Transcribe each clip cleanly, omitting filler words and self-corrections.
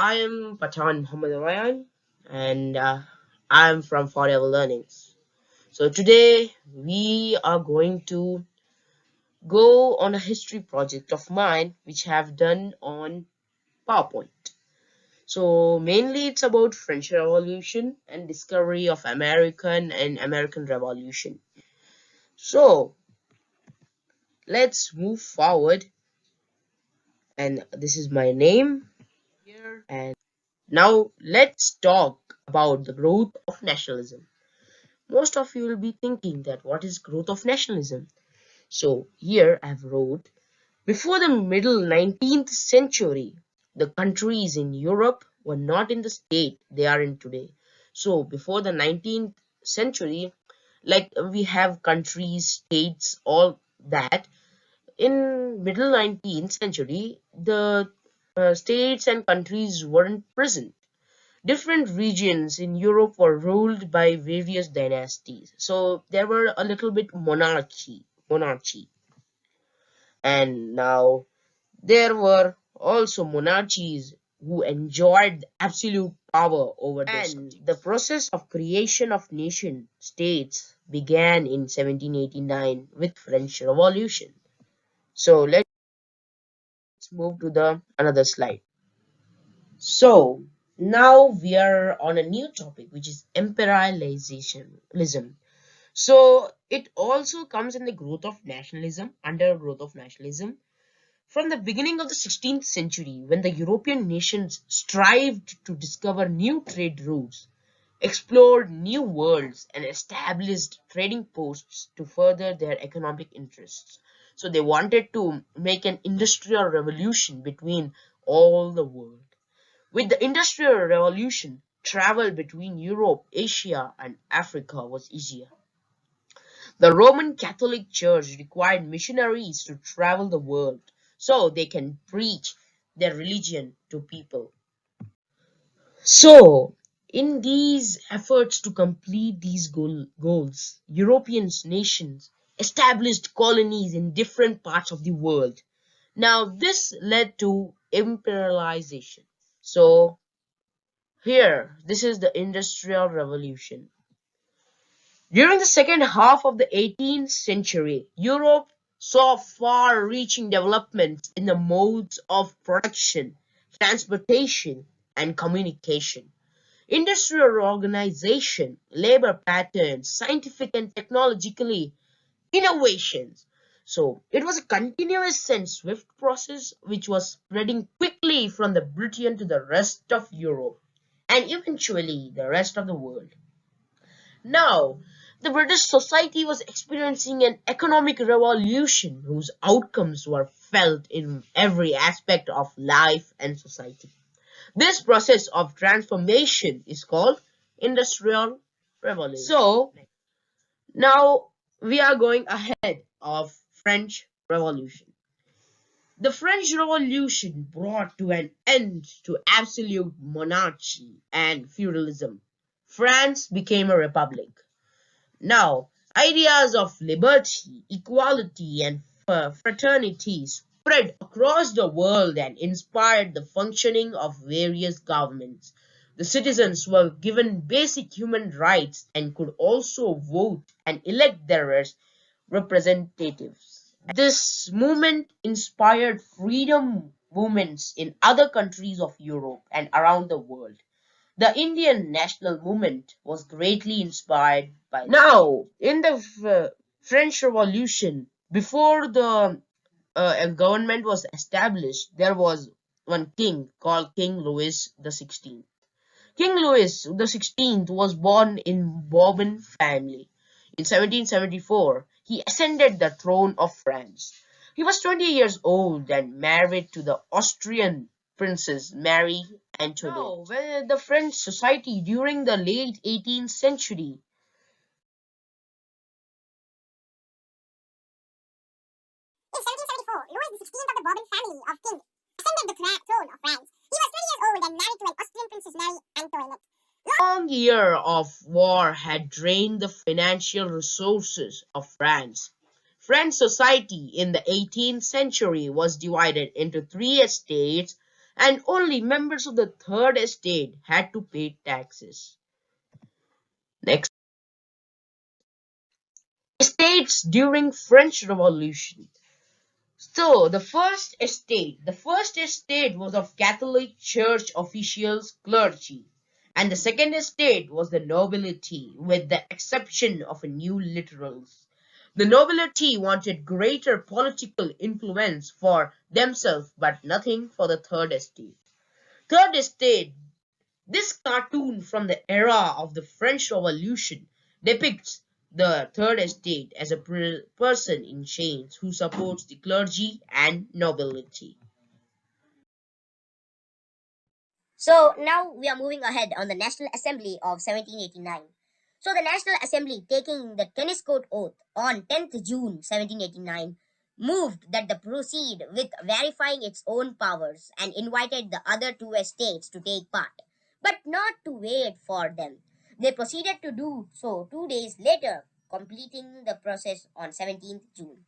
I am Pathan Muhammad Ryan and I am from ForeveR Learnings. So today we are going to go on a history project of mine which I have done on PowerPoint. So mainly it's about French Revolution and discovery of American Revolution. So let's move forward, and this is my name here, and now let's talk about the growth of nationalism. Most of you will be thinking that what is growth of nationalism? So here I have wrote, before the middle 19th century, the countries in Europe were not in the state they are in today. So before the 19th century, like we have countries, states, all that. In middle 19th century, the states and countries weren't present. Different regions in Europe were ruled by various dynasties. So there were a little bit monarchy. And now there were also monarchies who enjoyed absolute power over their subjects. And the process of creation of nation states began in 1789 with French Revolution. So let's move to the another slide. So now we are on a new topic, which is imperialism. So it also comes in the growth of nationalism, under growth of nationalism. From the beginning of the 16th century, when the European nations strived to discover new trade routes, explored new worlds, and established trading posts to further their economic interests. So they wanted to make an industrial revolution between all the world. With the Industrial Revolution, travel between Europe, Asia, and Africa was easier. The Roman Catholic Church required missionaries to travel the world so they can preach their religion to people. So, in these efforts to complete these goals, European nations established colonies in different parts of the world. Now, this led to imperialization. So, here, this is the Industrial Revolution. During the second half of the 18th century, Europe saw far-reaching developments in the modes of production, transportation, and communication. Industrial organization, labor patterns, scientific and technologically innovations. So it was a continuous and swift process which was spreading quickly from the Britain to the rest of Europe and eventually the rest of the world. Now, the British society was experiencing an economic revolution whose outcomes were felt in every aspect of life and society. This process of transformation is called Industrial Revolution. So, now we are going ahead of French Revolution. The French Revolution brought to an end to absolute monarchy and feudalism. France became a republic. Now, ideas of liberty, equality, and fraternity spread across the world and inspired the functioning of various governments. The citizens were given basic human rights and could also vote and elect their representatives. This movement inspired freedom movements in other countries of Europe and around the world. The Indian national movement was greatly inspired by this. Now, in the French Revolution, before the government was established, there was one king called King Louis XVI. King Louis XVI was born in Bourbon family. In 1774, he ascended the throne of France. He was 20 years old and married to the Austrian Princess Marie Antoinette. Now, the French society during the late 18th century. In 1774, Louis XVI of the Bourbon family of King ascended the throne of France. He was 20 years old and married to an Austrian Princess Marie Antoinette. Long year of war had drained the financial resources of France. French society in the 18th century was divided into three estates and only members of the third estate had to pay taxes. Next, estates during French Revolution. So the first estate was of Catholic Church officials, clergy, and the second estate was the nobility, with the exception of a new literals. The nobility wanted greater political influence for themselves, but nothing for the third estate. Third estate. This cartoon from the era of the French Revolution depicts the Third Estate as a person in chains who supports the clergy and nobility. So now we are moving ahead on the National Assembly of 1789. So the National Assembly, taking the tennis court oath on 10th June 1789, moved that the proceed with verifying its own powers and invited the other two estates to take part, but not to wait for them. They proceeded to do so 2 days later, completing the process on 17th June.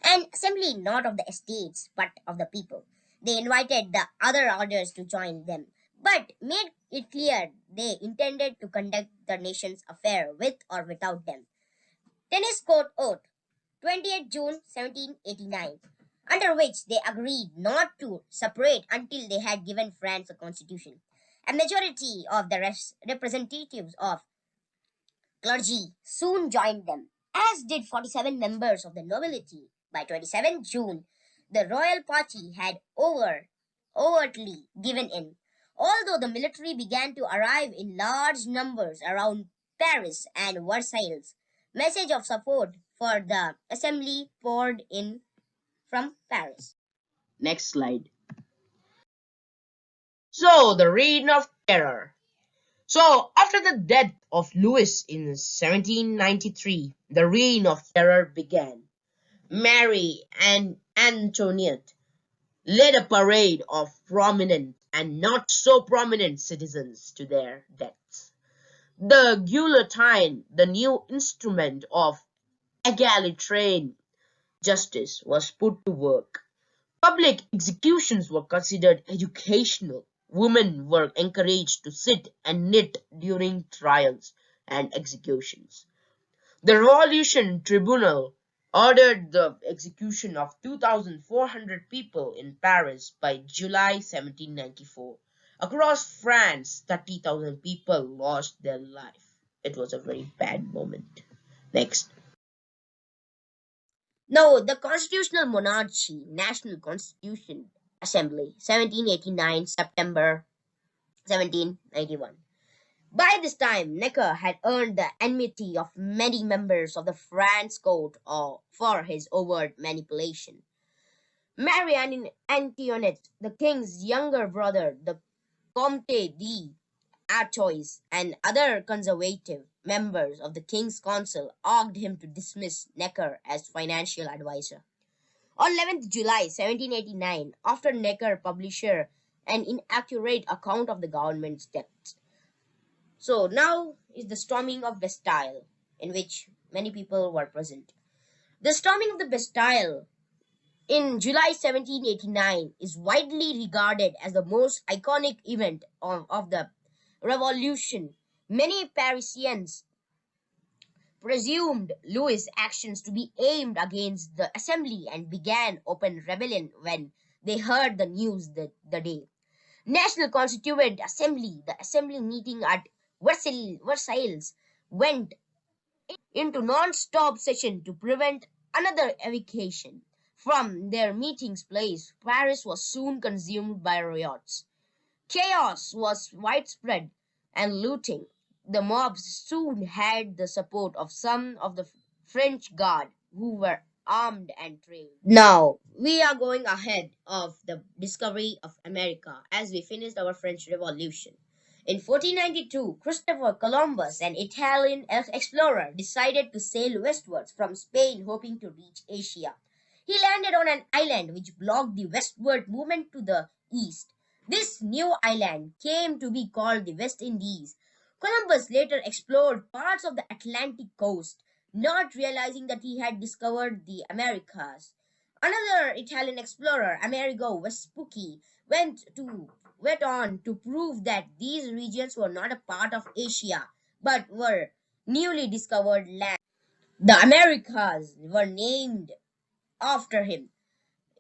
An assembly not of the estates but of the people. They invited the other orders to join them, but made it clear they intended to conduct the nation's affair with or without them. Tennis Court Oath, 28th June 1789, under which they agreed not to separate until they had given France a constitution. A majority of the representatives of clergy soon joined them, as did 47 members of the nobility. By 27 June, the royal party had overtly given in, although the military began to arrive in large numbers around Paris and Versailles. Message of support for the assembly poured in from Paris. Next slide. So, the Reign of Terror. So, after the death of Louis in 1793, the Reign of Terror began. Mary and Antoinette led a parade of prominent and not so prominent citizens to their deaths. The guillotine, the new instrument of egalitarian justice, was put to work. Public executions were considered educational. Women were encouraged to sit and knit during trials and executions. The Revolution Tribunal ordered the execution of 2,400 people in Paris by July 1794. Across France, 30,000 people lost their life. It was a very bad moment. Next. No, the Constitutional Monarchy, National Constitution Assembly, 1789, September 1791. By this time, Necker had earned the enmity of many members of the France court for his overt manipulation. Marie Antoinette, the king's younger brother, the Comte d'Artois, and other conservative members of the king's council urged him to dismiss Necker as financial advisor. On 11th July 1789, after Necker published an inaccurate account of the government's debts. So now is the storming of Bastille, in which many people were present. The storming of the Bastille in July 1789 is widely regarded as the most iconic event of the revolution. Many Parisians presumed Louis' actions to be aimed against the assembly and began open rebellion when they heard the news the day. National Constituent Assembly, the assembly meeting at Versailles, went into non-stop session to prevent another evacuation. From their meeting's place, Paris was soon consumed by riots. Chaos was widespread and looting. The mobs soon had the support of some of the French Guard who were armed and trained. Now, we are going ahead of the discovery of America as we finished our French Revolution. In 1492, Christopher Columbus, an Italian explorer, decided to sail westwards from Spain hoping to reach Asia. He landed on an island which blocked the westward movement to the east. This new island came to be called the West Indies. Columbus later explored parts of the Atlantic coast, not realizing that he had discovered the Americas. Another Italian explorer, Amerigo Vespucci, went on to prove that these regions were not a part of Asia but were newly discovered land. The Americas were named after him.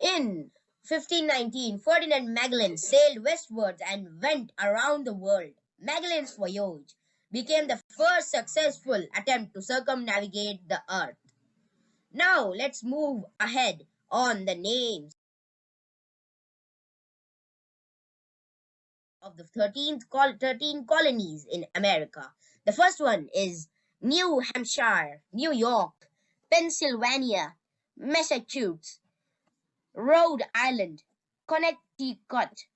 In 1519, Ferdinand Magellan sailed westwards and went around the world. Magellan's voyage became the first successful attempt to circumnavigate the earth. Now let's move ahead on the names of the 13 colonies in America. The first one is New Hampshire, New York, Pennsylvania, Massachusetts, Rhode Island, Connecticut,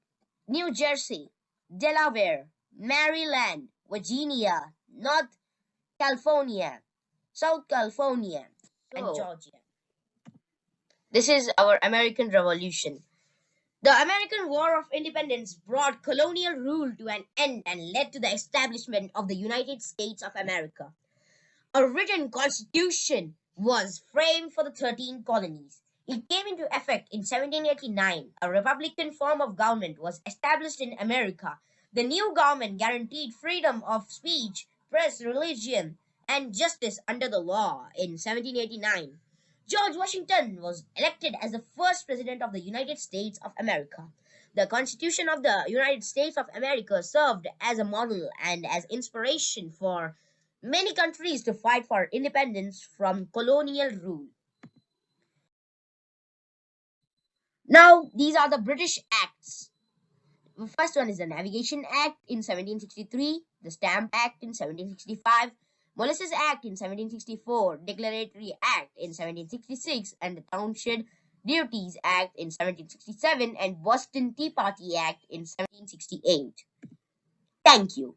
New Jersey, Delaware, Maryland, Virginia, North California, South California, and Georgia. This is our American Revolution. The American War of Independence brought colonial rule to an end and led to the establishment of the United States of America. A written constitution was framed for the 13 colonies. It came into effect in 1789. A republican form of government was established in America. The new government guaranteed freedom of speech, press, religion, and justice under the law in 1789. George Washington was elected as the first president of the United States of America. The Constitution of the United States of America served as a model and as inspiration for many countries to fight for independence from colonial rule. Now, these are the British Acts. The first one is the Navigation Act in 1763, the Stamp Act in 1765, Molasses Act in 1764, Declaratory Act in 1766, and the Townshend Duties Act in 1767, and Boston Tea Party Act in 1768. Thank you.